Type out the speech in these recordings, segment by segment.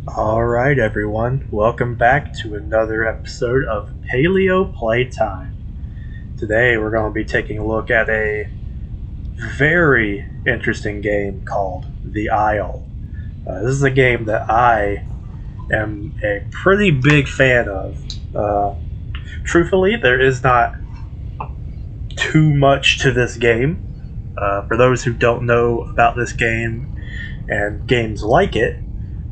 Alright, everyone, welcome back to another episode of Paleo Playtime. Today, we're going to be taking a look at a very interesting game called The Isle. This is a game that I am a pretty big fan of. Truthfully, there is not too much to this game. For those who don't know about this game and games like it,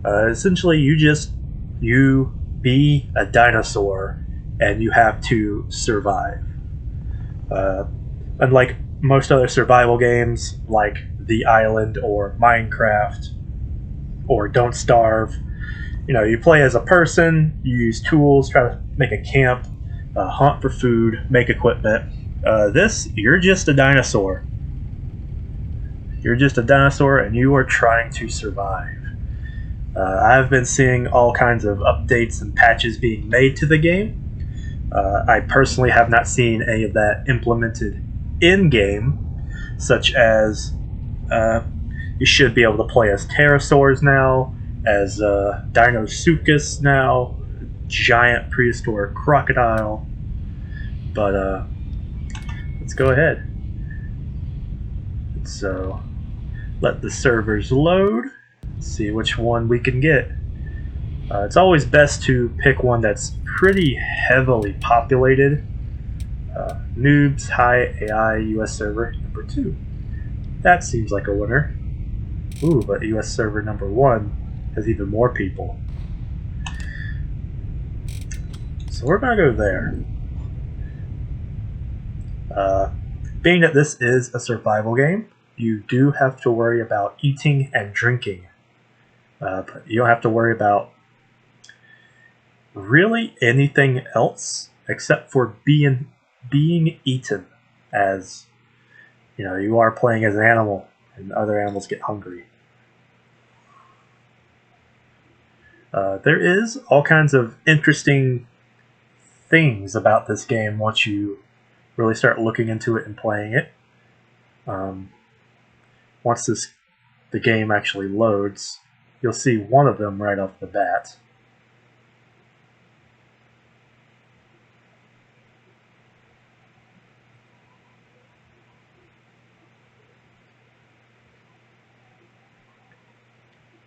essentially you be a dinosaur and you have to survive. Uh, Unlike most other survival games like The Island or Minecraft or Don't Starve, you play as a person, you use tools, try to make a camp, hunt for food, make equipment. You're just a dinosaur. You're just a dinosaur and you are trying to survive. I've been seeing all kinds of updates and patches being made to the game. I personally have not seen any of that implemented in game, such as you should be able to play as pterosaurs now, as Dinosuchus now, giant prehistoric crocodile. But let's go ahead. So let the servers load. See which one we can get. It's always best to pick one that's pretty heavily populated. Noobs, high AI, US server number 2. That seems like a winner. Ooh, but US server number 1 has even more people. So we're going to go there. Being that this is a survival game, you do have to worry about eating and drinking. But you don't have to worry about really anything else except for being eaten, as you are playing as an animal and other animals get hungry. There is all kinds of interesting things about this game once you really start looking into it and playing it. Once the game actually loads, you'll see one of them right off the bat.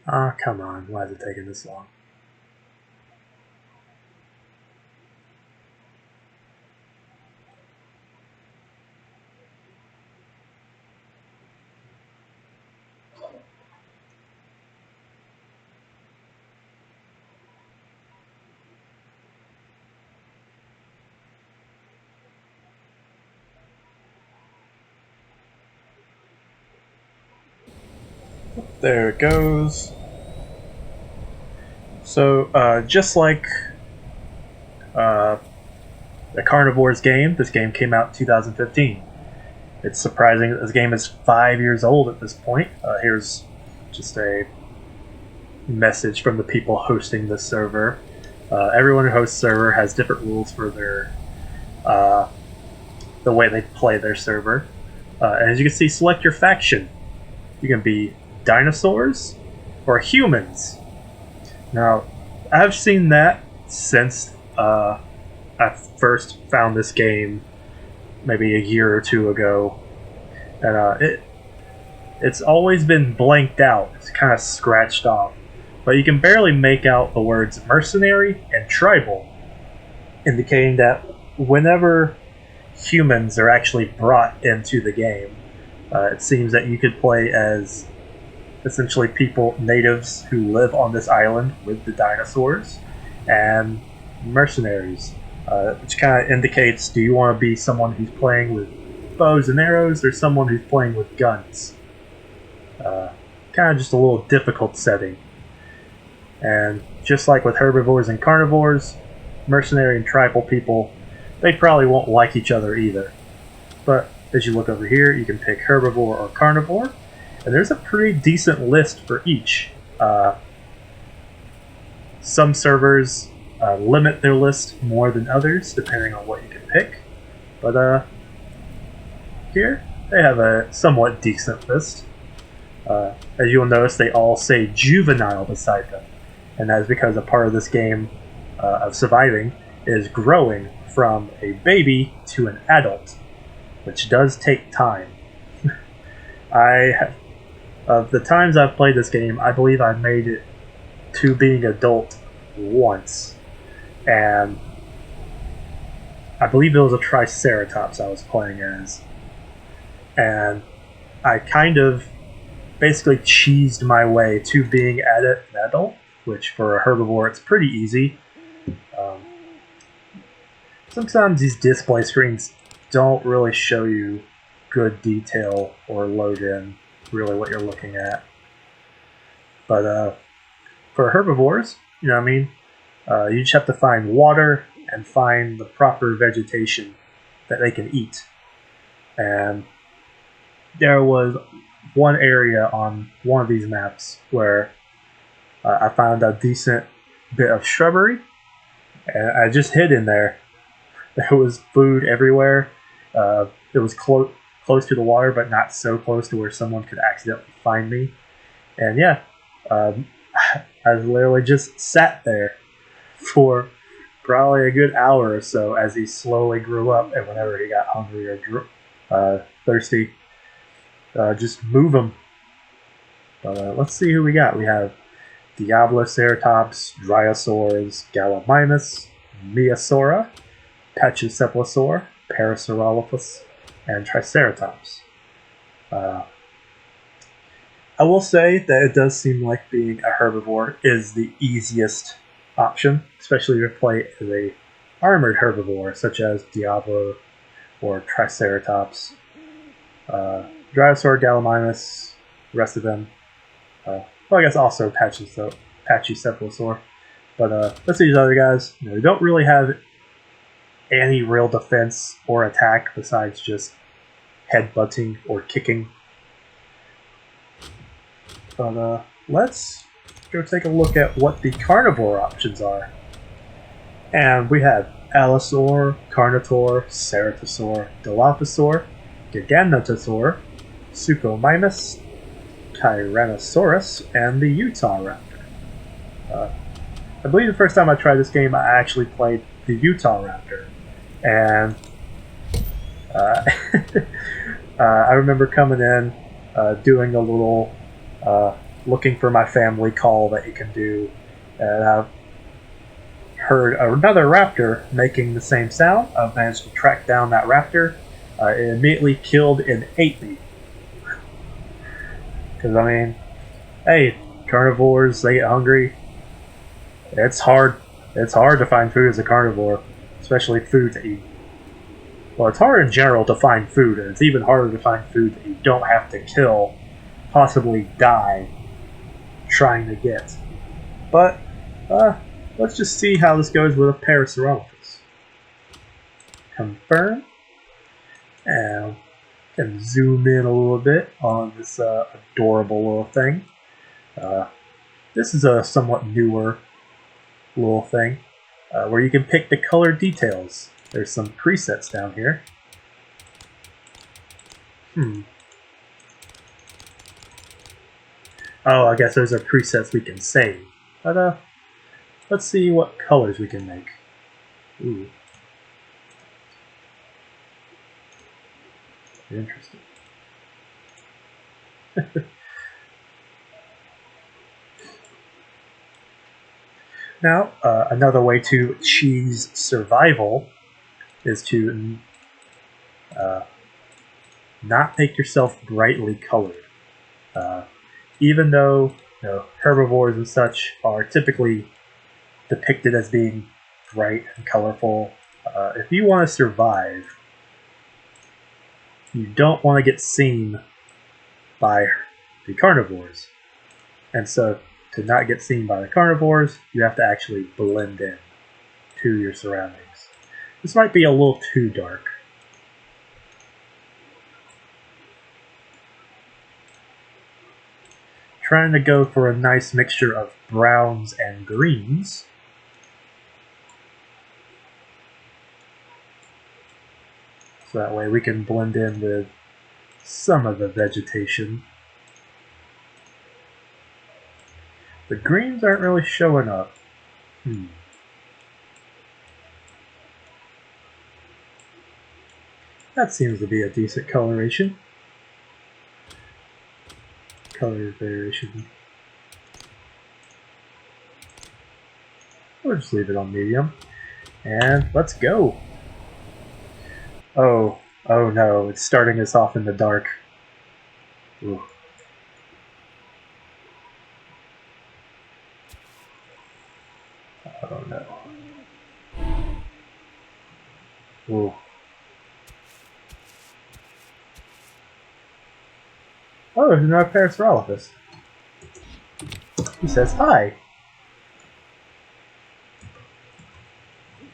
Ah, come on. Why is it taking this long? There it goes. So, just like the Carnivores game, this game came out in 2015. It's surprising that this game is 5 years old at this point. Here's just a message from the people hosting the server. Everyone who hosts server has different rules for their the way they play their server. And as you can see, select your faction. You can be dinosaurs or humans. Now, I've seen that since I first found this game maybe a year or two ago, and it's always been blanked out. It's kind of scratched off, but you can barely make out the words mercenary and tribal, indicating that whenever humans are actually brought into the game, it seems that you could play as essentially natives who live on this island with the dinosaurs, and mercenaries, which kind of indicates, do you want to be someone who's playing with bows and arrows or someone who's playing with guns? Kind of just a little difficult setting. And just like with herbivores and carnivores, mercenary and tribal people, they probably won't like each other either. But as you look over here, you can pick herbivore or carnivore, and there's a pretty decent list for each. Some servers limit their list more than others, depending on what you can pick. But here, they have a somewhat decent list. As you'll notice, they all say juvenile beside them. and that is because a part of this game of surviving is growing from a baby to an adult, which does take time. Of the times I've played this game, I believe I've made it to being adult once, and I believe it was a Triceratops I was playing as, and I kind of basically cheesed my way to being an adult, which for a herbivore it's pretty easy. Sometimes these display screens don't really show you good detail or load in really what you're looking at. But for herbivores, you know what I mean? You just have to find water and find the proper vegetation that they can eat. And there was one area on one of these maps where I found a decent bit of shrubbery, and I just hid in there. There was food everywhere. It was close to the water, but not so close to where someone could accidentally find me. And yeah, I literally just sat there for probably a good hour or so as he slowly grew up, and whenever he got hungry or thirsty, just move him. But let's see who we got. We have Diabloceratops, Dryosaurs, Gallimimus, Maiasaura, Pachycephalosaur, Parasaurolophus, and Triceratops. I will say that it does seem like being a herbivore is the easiest option, especially if you play as a armored herbivore such as Diablo or Triceratops. Dryosaur, Gallimimus, the rest of them. Well, I guess also Pachycephalosaur. But let's see these other guys. They don't really have any real defense or attack besides just headbutting or kicking. But let's go take a look at what the carnivore options are. And we have Allosaur, Carnotaur, Ceratosaur, Dilophosaur, Giganotosaur, Suchomimus, Tyrannosaurus, and the Utah Raptor. I believe the first time I tried this game, I actually played the Utah Raptor. And I remember coming in, doing a little looking for my family call that you can do, and I've heard another raptor making the same sound. I've managed to track down that raptor. It immediately killed and ate me. Because, I mean, hey, carnivores, they get hungry. It's hard to find food as a carnivore, especially food to eat. Well, it's hard in general to find food, and it's even harder to find food that you don't have to kill, possibly die, trying to get. But, let's just see how this goes with a Parasaurolophus. Confirm. And can zoom in a little bit on this adorable little thing. This is a somewhat newer little thing where you can pick the color details. There's some presets down here. Oh, I guess those are presets we can save. But let's see what colors we can make. Ooh. Interesting. Now, another way to cheese survival is to not make yourself brightly colored. Even though herbivores and such are typically depicted as being bright and colorful, if you want to survive, you don't want to get seen by the carnivores. And so, to not get seen by the carnivores, you have to actually blend in to your surroundings. This might be a little too dark. Trying to go for a nice mixture of browns and greens. So that way we can blend in with some of the vegetation. The greens aren't really showing up. That seems to be a decent coloration. Color variation. We'll just leave it on medium. And let's go. Oh no, it's starting us off in the dark. Ooh. Oh no. Ooh. Oh, there's another Parasaurolophus. He says hi.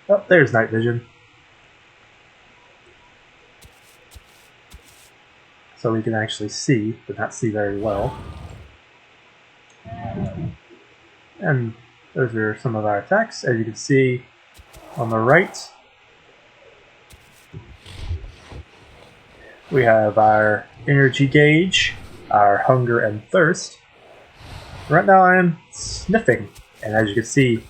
Oh, there's night vision. So we can actually see, but not see very well. And those are some of our attacks. As you can see on the right, we have our energy gauge, our hunger and thirst. Right now I'm sniffing, and as you can see,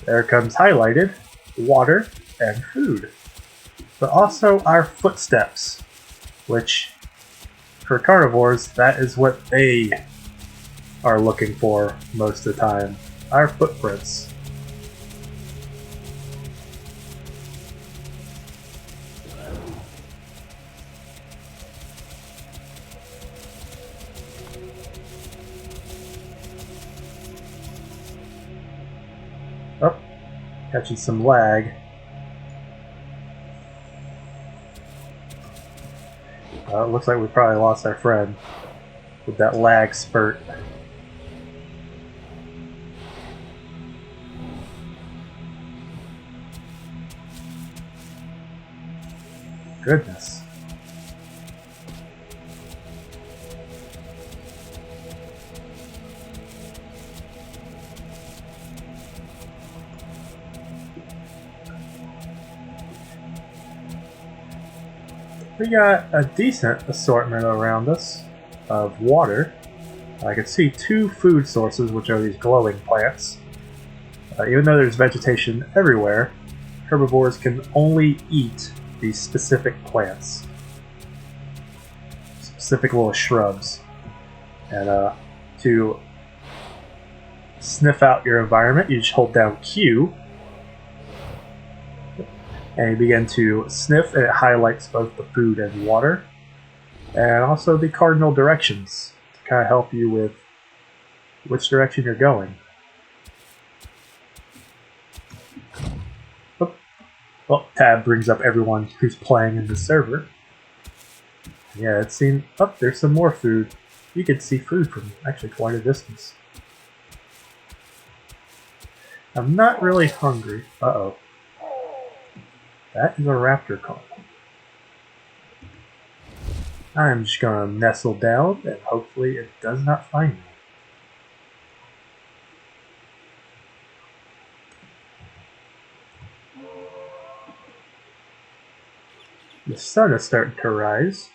there comes highlighted water and food. But also our footsteps, which for carnivores, that is what they are looking for most of the time. Our footprints. Oh, catching some lag. It looks like we probably lost our friend with that lag spurt. Goodness. We got a decent assortment around us of water. I can see two food sources, which are these glowing plants. Even though there's vegetation everywhere, herbivores can only eat these specific plants. Specific little shrubs. And to sniff out your environment, you just hold down Q, and you begin to sniff, and it highlights both the food and water, and also the cardinal directions to kind of help you with which direction you're going. Oh, well, tab brings up everyone who's playing in the server. Yeah, it seems. Oh, there's some more food. You can see food from actually quite a distance. I'm not really hungry. Uh-oh. That is a raptor call. I'm just gonna nestle down and hopefully it does not find me. The sun is starting to rise.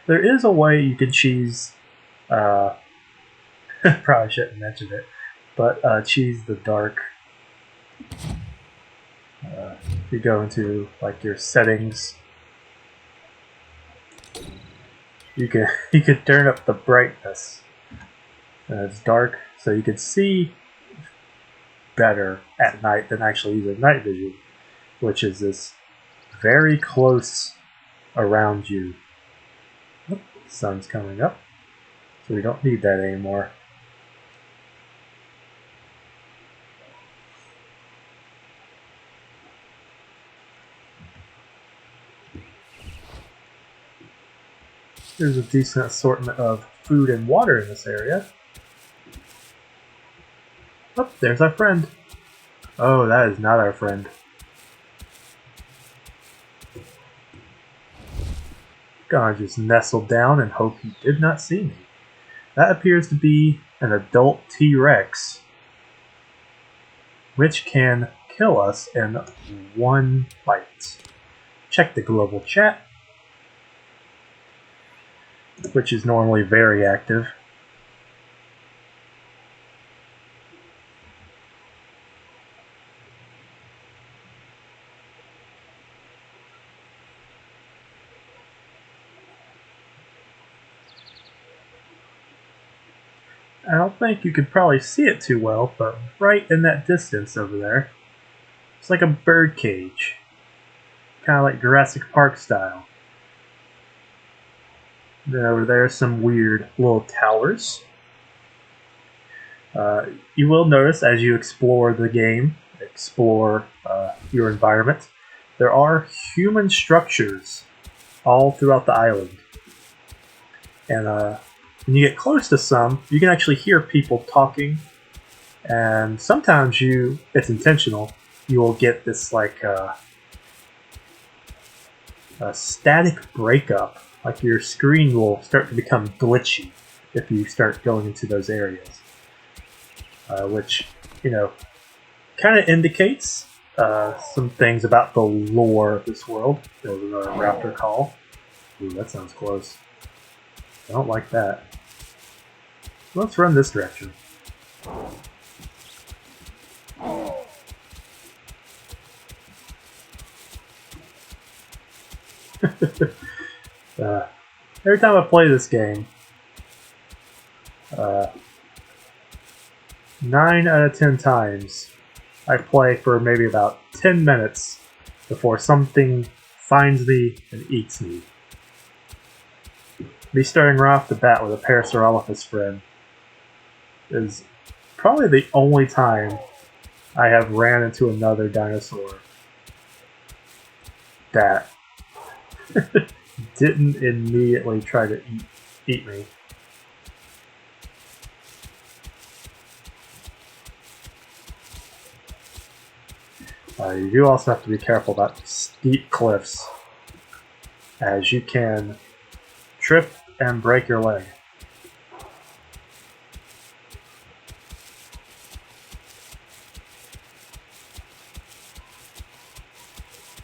There is a way you can cheese, probably shouldn't mention it, but cheese the dark. If you go into like your settings, you can turn up the brightness. It's dark, so you can see better at night than actually using night vision, which is this very close around you. Oh, the sun's coming up, so we don't need that anymore. There's a decent assortment of food and water in this area. Oh, there's our friend. Oh, that is not our friend. Gonna just nestle down and hope he did not see me. That appears to be an adult T-Rex, which can kill us in one bite. Check the global chat. which is normally very active. I don't think you could probably see it too well, but right in that distance over there, it's like a bird cage, kind of like Jurassic Park style. Then over there, some weird little towers. You will notice as you explore the game, explore your environment, there are human structures all throughout the island. And when you get close to some, you can actually hear people talking. And sometimes it's intentional, you will get this like a static breakup. Like your screen will start to become glitchy if you start going into those areas. Which, kind of indicates some things about the lore of this world. There was another raptor call. Ooh, that sounds close. I don't like that. Let's run this direction. Every time I play this game, 9 out of 10 times, I play for maybe about 10 minutes before something finds me and eats me. Me starting right off the bat with a Parasaurolophus friend is probably the only time I have ran into another dinosaur that didn't immediately try to eat me. You do also have to be careful about steep cliffs, as you can trip and break your leg.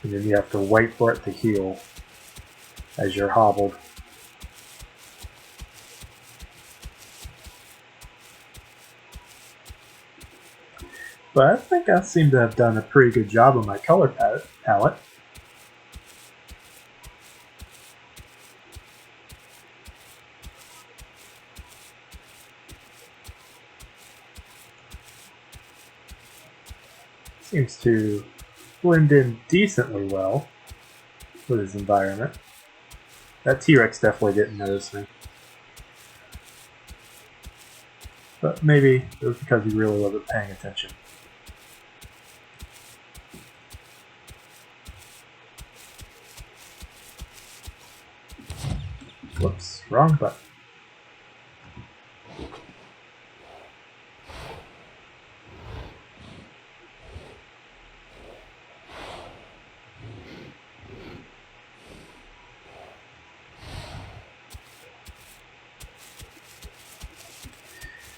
And then you have to wait for it to heal as you're hobbled. But I think I seem to have done a pretty good job on my color palette. Seems to blend in decently well with his environment. That T-Rex definitely didn't notice me. But maybe it was because he really wasn't paying attention. Whoops, wrong button.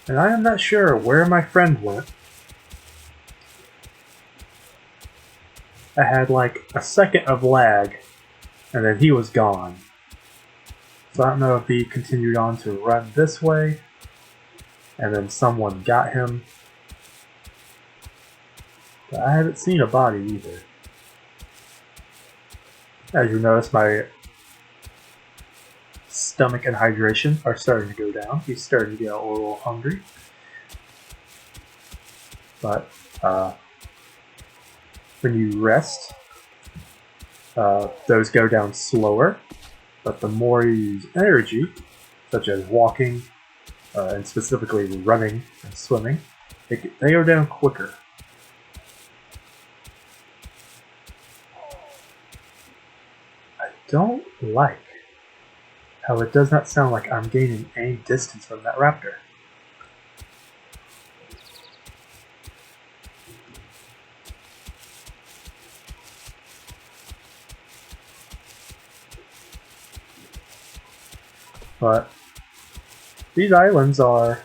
And I am not sure where my friend went. I had like a second of lag, and then he was gone. So I don't know if he continued on to run this way, and then someone got him. But I haven't seen a body either. As you notice, my stomach and hydration are starting to go down. He's starting to get a little hungry. But when you rest, those go down slower. But the more you use energy, such as walking, and specifically running and swimming, they go down quicker. I don't like how it does not sound like I'm gaining any distance from that raptor. But these islands are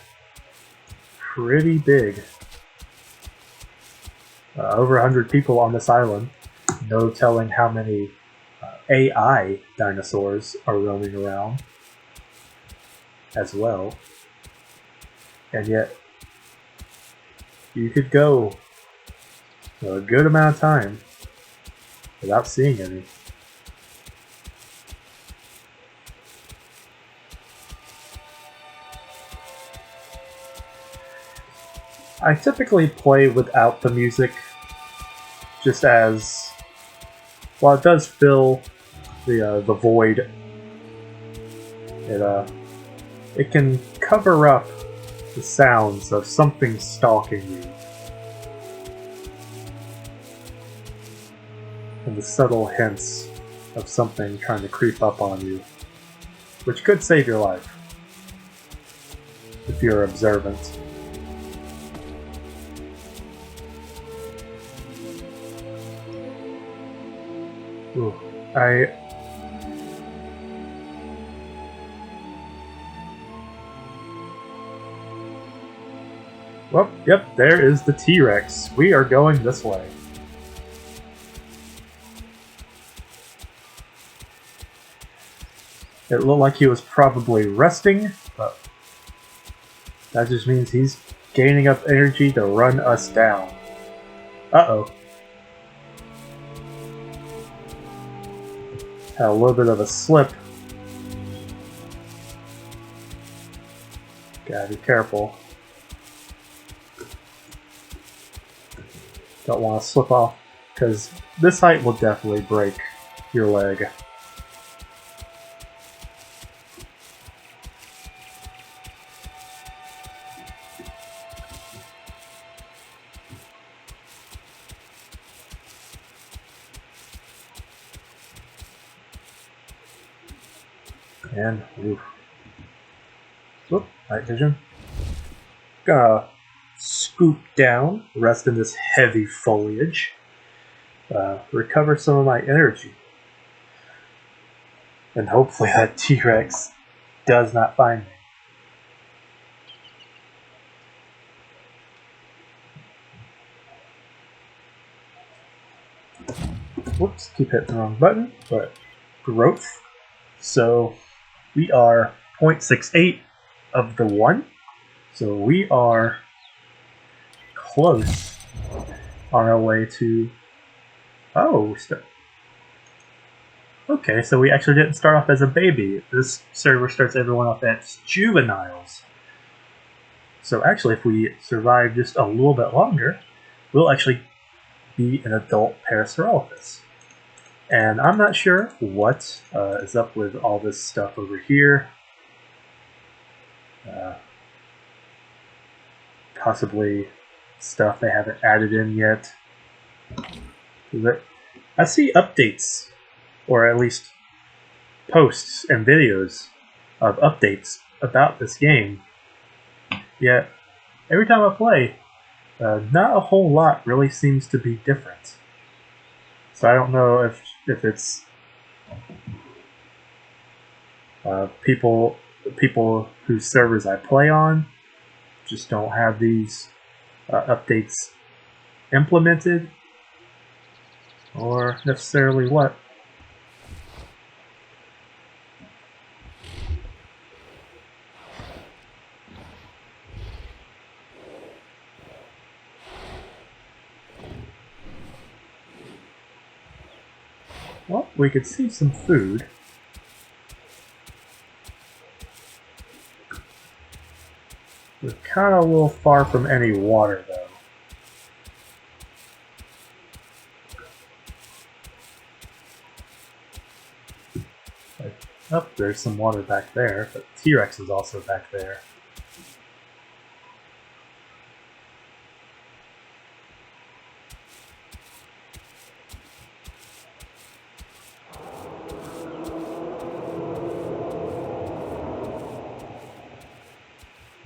pretty big. Over 100 people on this island. No telling how many AI dinosaurs are roaming around. as well. And yet, you could go a good amount of time without seeing any. I typically play without the music, just as, while it does fill the void, it can cover up the sounds of something stalking you, and the subtle hints of something trying to creep up on you, which could save your life if you're observant. Ooh, Well, yep, there is the T-Rex. We are going this way. It looked like he was probably resting, but that just means he's gaining up energy to run us down. Uh-oh. Had a little bit of a slip. Gotta be careful. Don't want to slip off, because this height will definitely break your leg. And, oof. Whoop, night vision. Gonna scoop down, rest in this heavy foliage, recover some of my energy. And hopefully that T-Rex does not find me. Whoops, keep hitting the wrong button, but growth. So we are 0.68 of the 1. So we are close on our way to... Oh, okay, so we actually didn't start off as a baby. This server starts everyone off as juveniles. So actually, if we survive just a little bit longer, we'll actually be an adult Parasaurolophus. And I'm not sure what is up with all this stuff over here. Possibly stuff they haven't added in yet. I see updates, or at least posts and videos of updates about this game. Yet, every time I play, not a whole lot really seems to be different. So I don't know if it's people whose servers I play on just don't have these updates implemented, or necessarily what. Well, we could see some food. We're kind of a little far from any water, though. Oh, there's some water back there, but T-Rex is also back there.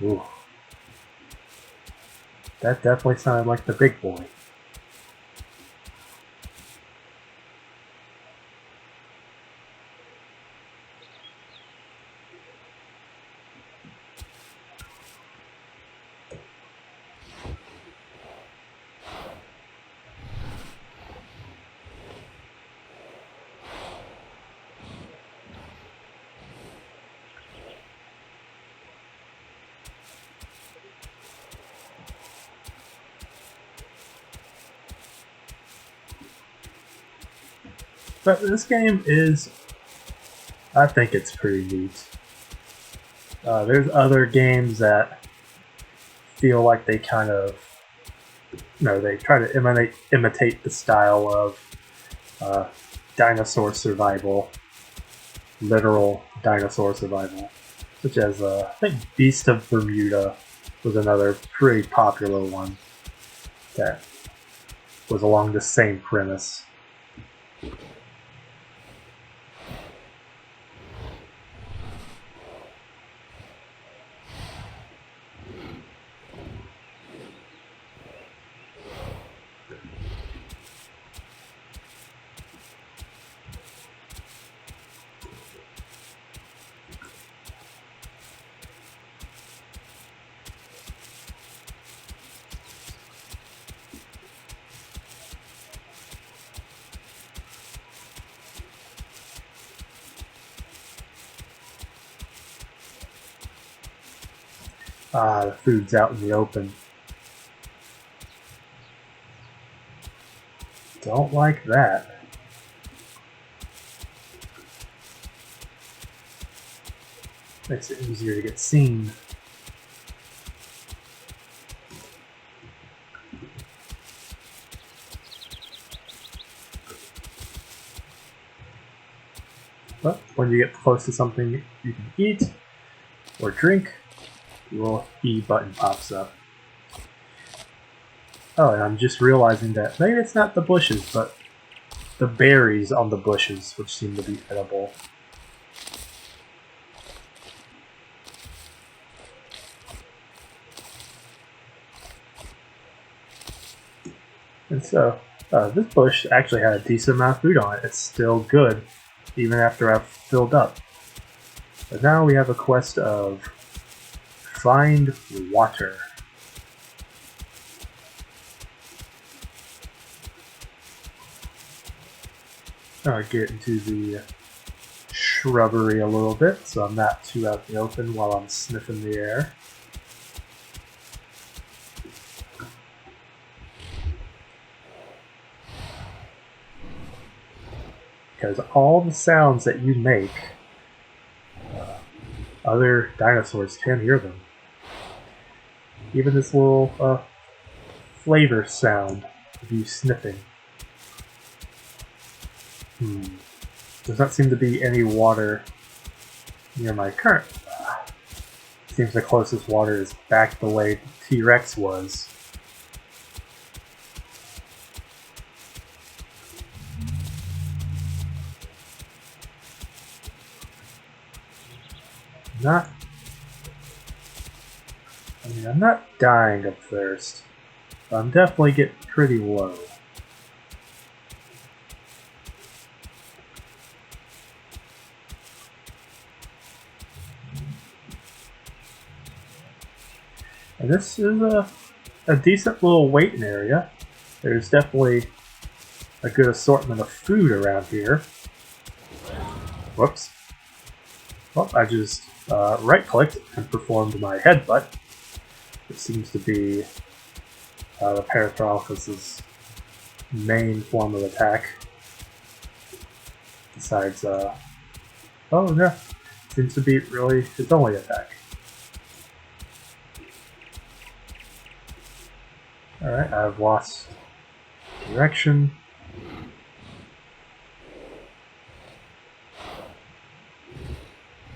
Ooh. That definitely sounded like the big boy. But this game is, I think it's pretty neat. There's other games that feel like they kind of, they try to imitate the style of dinosaur survival, literal dinosaur survival, such as I think Beast of Bermuda was another pretty popular one that was along the same premise. The food's out in the open. Don't like that. Makes it easier to get seen. But when you get close to something you can eat or drink, the little E button pops up. Oh, and I'm just realizing that maybe it's not the bushes, but the berries on the bushes, which seem to be edible. And so, this bush actually had a decent amount of food on it. It's still good, even after I've filled up. But now we have a quest of find water. I'll get into the shrubbery a little bit, so I'm not too out in the open while I'm sniffing the air. Because all the sounds that you make, other dinosaurs can hear them. Even this little flavor sound of you sniffing. Does not seem to be any water near my current. Seems the closest water is back the way the T-Rex was. I'm not dying of thirst, but I'm definitely getting pretty low. And this is a decent little waiting area. There's definitely a good assortment of food around here. Whoops. Well, I just right-clicked and performed my headbutt. It seems to be the Parasaurolophus's main form of attack. Besides, oh no, seems to be really his only attack. Alright, I've lost direction.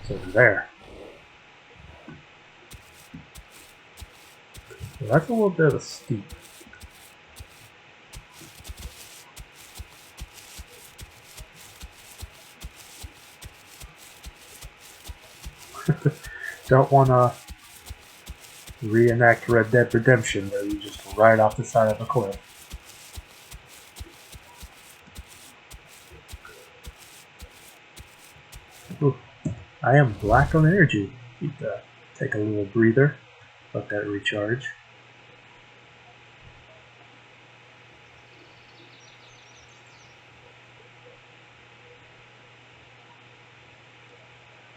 It's over there. Well, that's a little bit of a steep. Don't want to reenact Red Dead Redemption where you just ride off the side of a cliff. Ooh, I am black on energy. Need to take a little breather, let that recharge.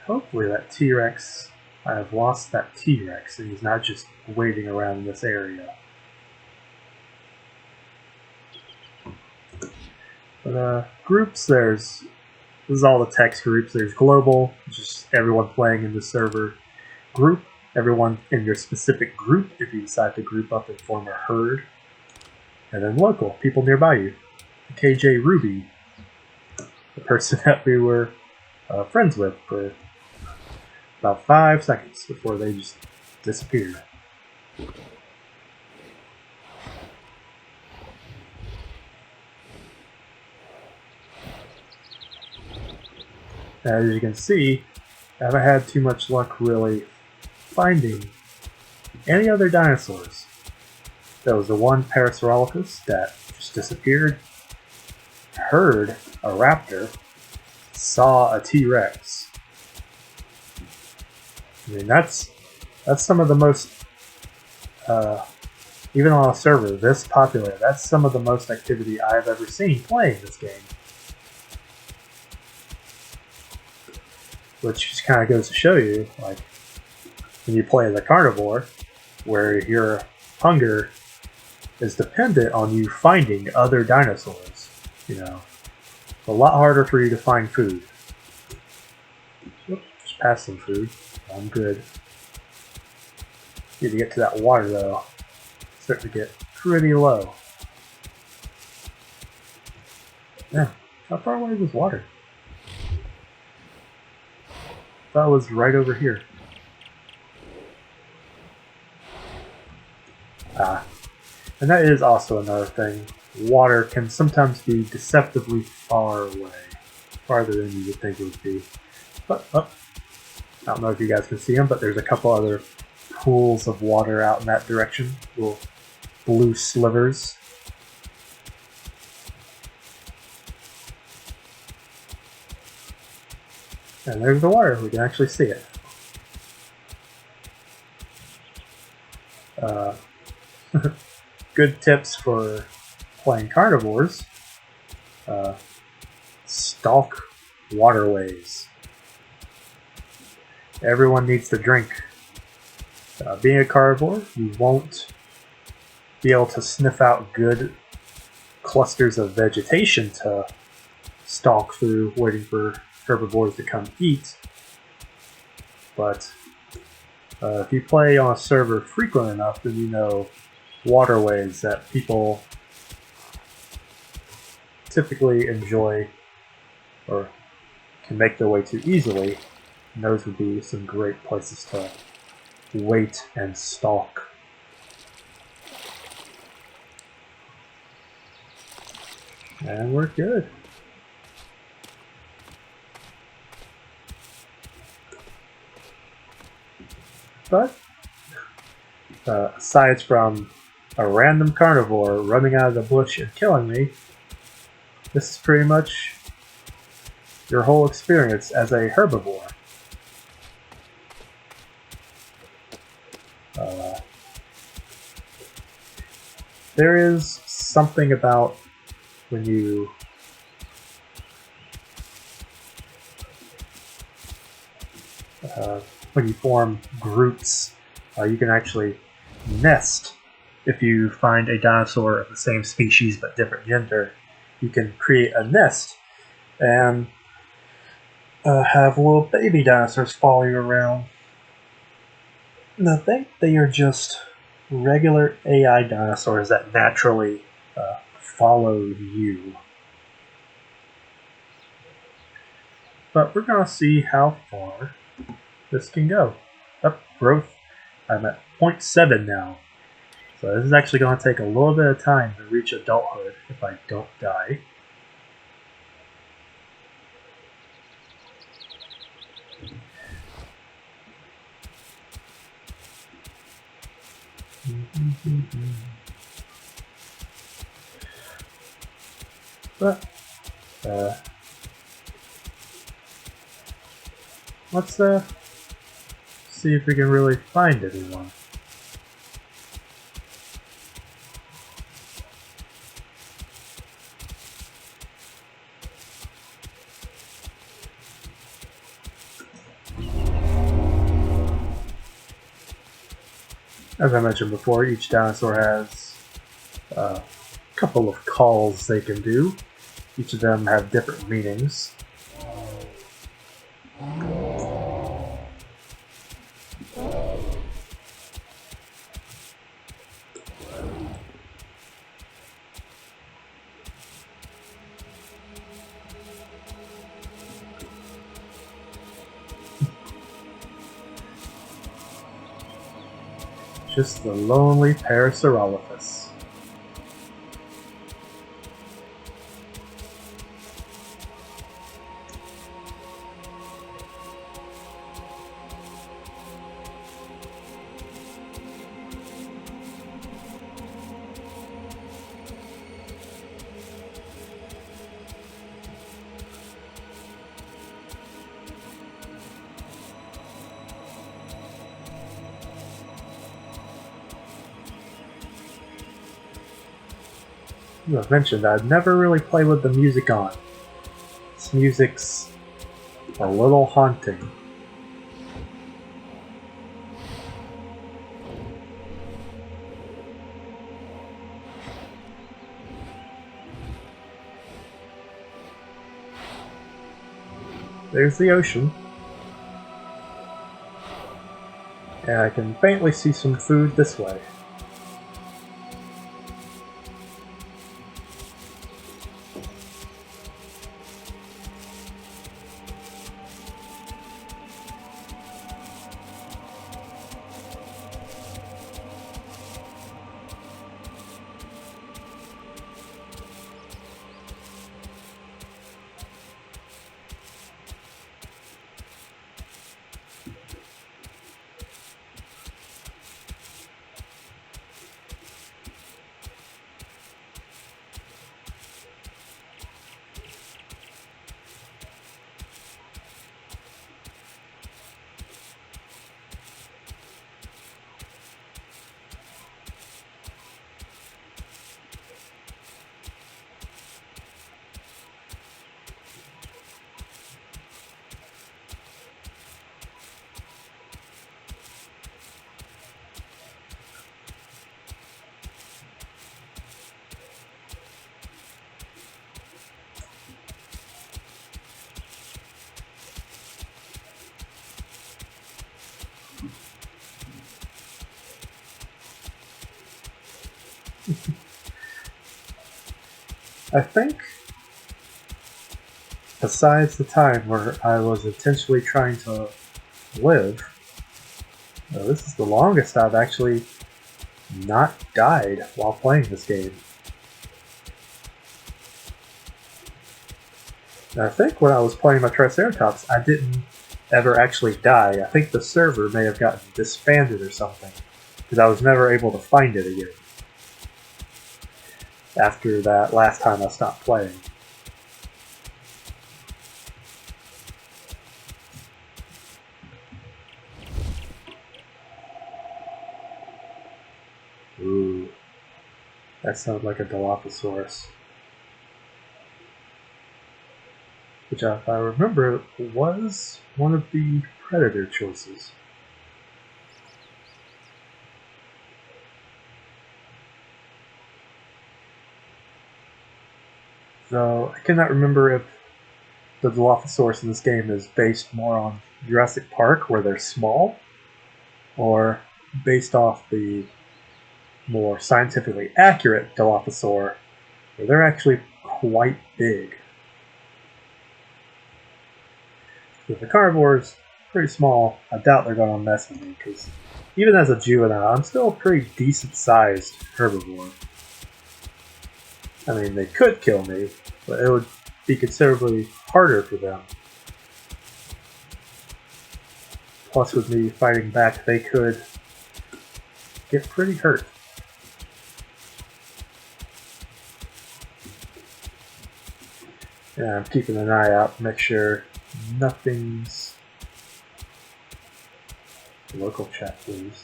Hopefully that T-Rex, I have lost that T-Rex and he's not just waiting around in this area. But groups, this is all the text groups. There's global, just everyone playing in the server. Group, everyone in your specific group if you decide to group up and form a herd. And then local, people nearby you. KJ Ruby, the person that we were friends with for about 5 seconds before they just disappeared. As you can see, I haven't had too much luck really finding any other dinosaurs. There was the one Parasaurolophus that just disappeared, heard a raptor, saw a T-Rex. I mean, that's some of the most, even on a server this popular, that's some of the most activity I've ever seen playing this game. Which just kind of goes to show you, like, when you play as a carnivore, where your hunger is dependent on you finding other dinosaurs. You know, it's a lot harder for you to find food. Oops, just passed some food. I'm good. Need to get to that water though. It's starting to get pretty low. Yeah, how far away was water? That was right over here. And that is also another thing. Water can sometimes be deceptively far away. Farther than you would think it would be. But, I don't know if you guys can see them, but there's a couple other pools of water out in that direction. Little blue slivers. And there's the water. We can actually see it. Good tips for playing carnivores. Stalk waterways. Everyone needs to drink. Being a carnivore, you won't be able to sniff out good clusters of vegetation to stalk through, waiting for herbivores to come eat. But if you play on a server frequent enough, then you know waterways that people typically enjoy or can make their way to easily, and those would be some great places to wait and stalk. And we're good. But aside from a random carnivore running out of the bush and killing me, this is pretty much your whole experience as a herbivore. There is something about when you form groups, you can actually nest. If you find a dinosaur of the same species but different gender, you can create a nest and have little baby dinosaurs following around. And I think they are just regular AI dinosaurs that naturally follow you. But we're going to see how far this can go. Up growth, I'm at 0.7 now. So this is actually going to take a little bit of time to reach adulthood if I don't die. But let's see if we can really find anyone. As I mentioned before, each dinosaur has a couple of calls they can do. Each of them have different meanings. Just the lonely Parasaurolophus. As I mentioned, I'd never really played with the music on. This music's a little haunting. There's the ocean. And I can faintly see some food this way. I think, besides the time where I was intentionally trying to live, this is the longest I've actually not died while playing this game. And I think when I was playing my Triceratops, I didn't ever actually die. I think the server may have gotten disbanded or something, because I was never able to find it again after that last time I stopped playing. Ooh, that sounds like a Dilophosaurus. Which, if I remember, was one of the predator choices. So I cannot remember if the Dilophosaurus in this game is based more on Jurassic Park, where they're small, or based off the more scientifically accurate Dilophosaur, where they're actually quite big. If the carnivore's pretty small, I doubt they're going to mess with me, because even as a juvenile, I'm still a pretty decent-sized herbivore. I mean, they could kill me, but it would be considerably harder for them. Plus, with me fighting back, they could get pretty hurt. Yeah, I'm keeping an eye out to make sure nothing's... Local chat, please.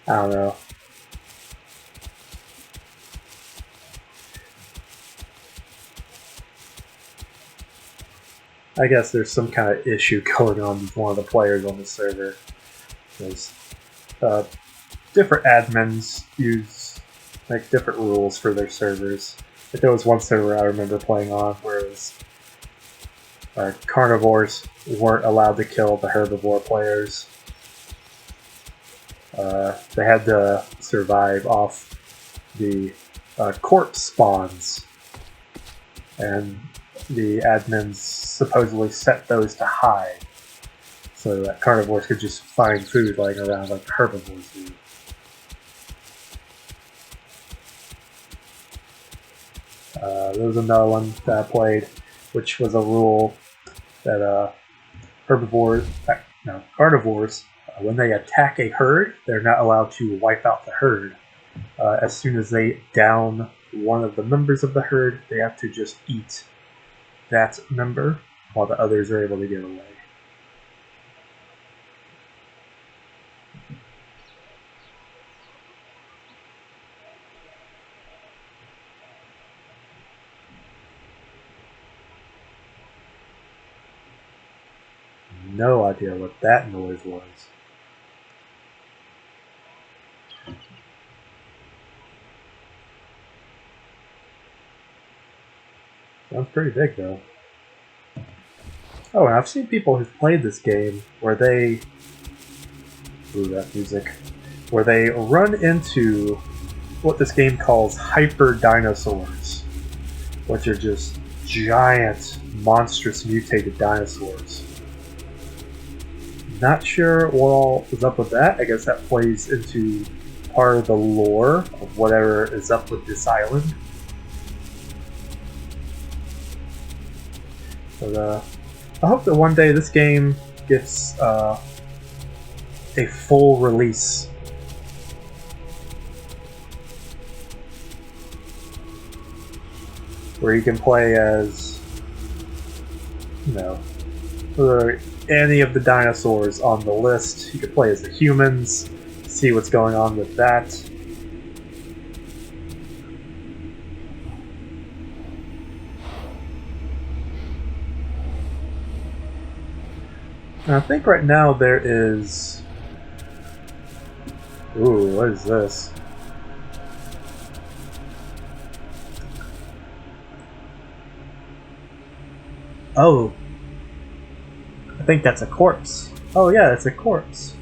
I don't know. I guess there's some kind of issue going on with one of the players on the server. Because different admins make different rules for their servers. Like there was one server I remember playing on where it was carnivores weren't allowed to kill the herbivore players. They had to survive off the corpse spawns, and the admins supposedly set those to high so that carnivores could just find food lying around like the herbivores do. There was another one that I played, which was a rule that carnivores, when they attack a herd, they're not allowed to wipe out the herd. As soon as they down one of the members of the herd, they have to just eat that member while the others are able to get away. No idea what that noise was. Sounds pretty big though. Oh, and I've seen people who've played this game where they... Ooh, that music. Where they run into what this game calls hyper dinosaurs, which are just giant, monstrous, mutated dinosaurs. Not sure what all is up with that. I guess that plays into part of the lore of whatever is up with this island. But I hope that one day this game gets a full release. Where you can play as, any of the dinosaurs on the list. You can play as the humans, see what's going on with that. And I think right now there is... Ooh, what is this? Oh, I think that's a corpse. Oh yeah, it's a corpse.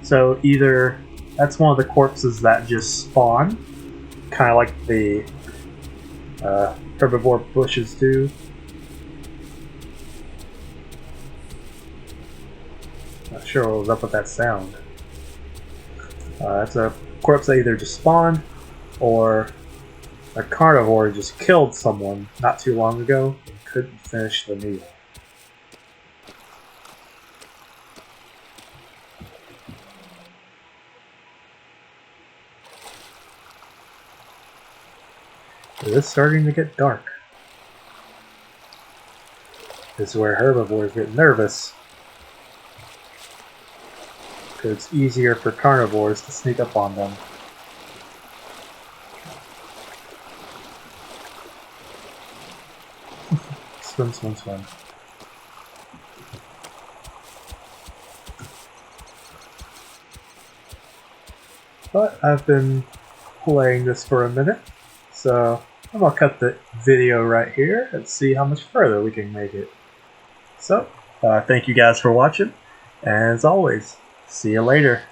So either that's one of the corpses that just spawn, kind of like the herbivore bushes do. Not sure what was up with that sound. It's a corpse that either just spawned or a carnivore just killed someone not too long ago and couldn't finish the meal. It is starting to get dark. This is where herbivores get nervous. Because it's easier for carnivores to sneak up on them. Swim, swim, swim. But I've been playing this for a minute, so I'm going to cut the video right here and see how much further we can make it. So, thank you guys for watching, and as always, see you later.